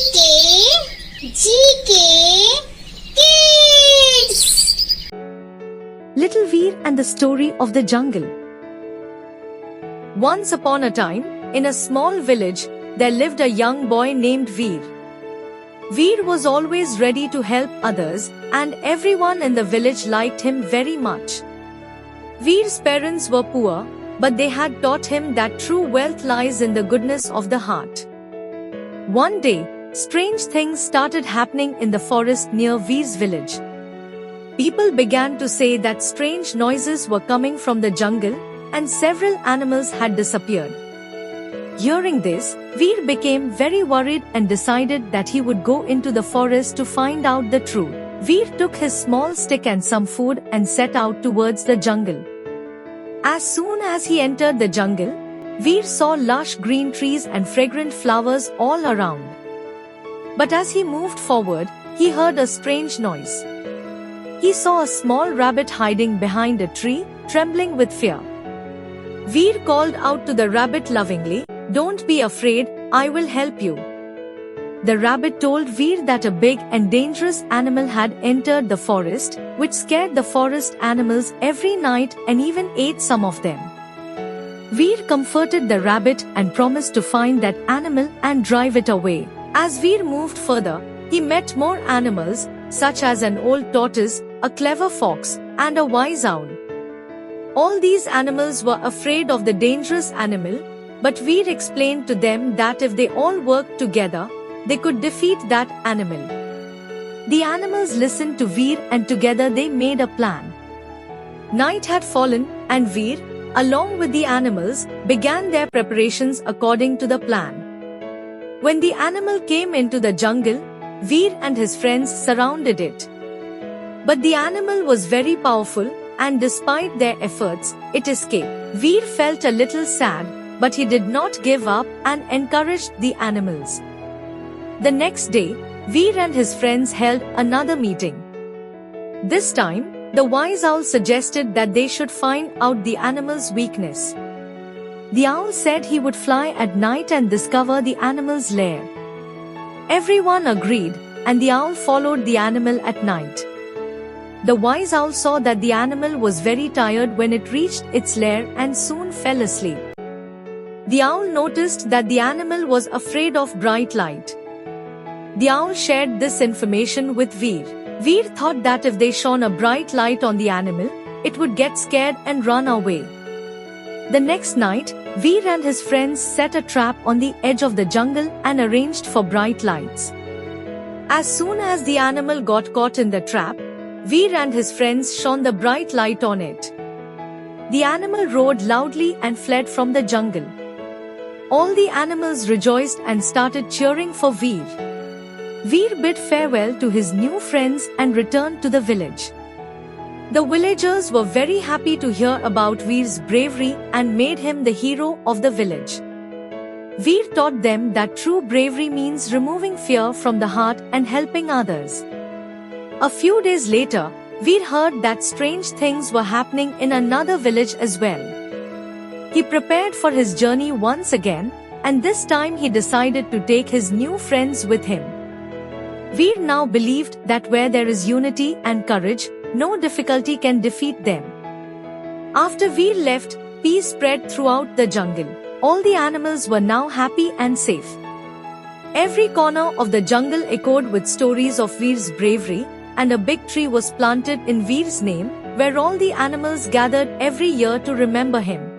GK Kids. Little Veer and the Story of the Jungle. Once upon a time, in a small village, there lived a young boy named Veer. Veer was always ready to help others, and everyone in the village liked him very much. Veer's parents were poor, but they had taught him that true wealth lies in the goodness of the heart. One day, strange things started happening in the forest near Veer's village. People began to say that strange noises were coming from the jungle, and several animals had disappeared. Hearing this, Veer became very worried and decided that he would go into the forest to find out the truth. Veer took his small stick and some food and set out towards the jungle. As soon as he entered the jungle, Veer saw lush green trees and fragrant flowers all around. But as he moved forward, he heard a strange noise. He saw a small rabbit hiding behind a tree, trembling with fear. Veer called out to the rabbit lovingly, "Don't be afraid, I will help you." The rabbit told Veer that a big and dangerous animal had entered the forest, which scared the forest animals every night and even ate some of them. Veer comforted the rabbit and promised to find that animal and drive it away. As Veer moved further, he met more animals, such as an old tortoise, a clever fox, and a wise owl. All these animals were afraid of the dangerous animal, but Veer explained to them that if they all worked together, they could defeat that animal. The animals listened to Veer and together they made a plan. Night had fallen, and Veer, along with the animals, began their preparations according to the plan. When the animal came into the jungle, Veer and his friends surrounded it. But the animal was very powerful, and despite their efforts, it escaped. Veer felt a little sad, but he did not give up and encouraged the animals. The next day, Veer and his friends held another meeting. This time, the wise owl suggested that they should find out the animal's weakness. The owl said he would fly at night and discover the animal's lair. Everyone agreed, and the owl followed the animal at night. The wise owl saw that the animal was very tired when it reached its lair and soon fell asleep. The owl noticed that the animal was afraid of bright light. The owl shared this information with Veer. Veer thought that if they shone a bright light on the animal, it would get scared and run away. The next night, Veer and his friends set a trap on the edge of the jungle and arranged for bright lights. As soon as the animal got caught in the trap, Veer and his friends shone the bright light on it. The animal roared loudly and fled from the jungle. All the animals rejoiced and started cheering for Veer. Veer bid farewell to his new friends and returned to the village. The villagers were very happy to hear about Veer's bravery and made him the hero of the village. Veer taught them that true bravery means removing fear from the heart and helping others. A few days later, Veer heard that strange things were happening in another village as well. He prepared for his journey once again, and this time he decided to take his new friends with him. Veer now believed that where there is unity and courage, no difficulty can defeat them. After Veer left, peace spread throughout the jungle. All the animals were now happy and safe. Every corner of the jungle echoed with stories of Veer's bravery, and a big tree was planted in Veer's name, where all the animals gathered every year to remember him.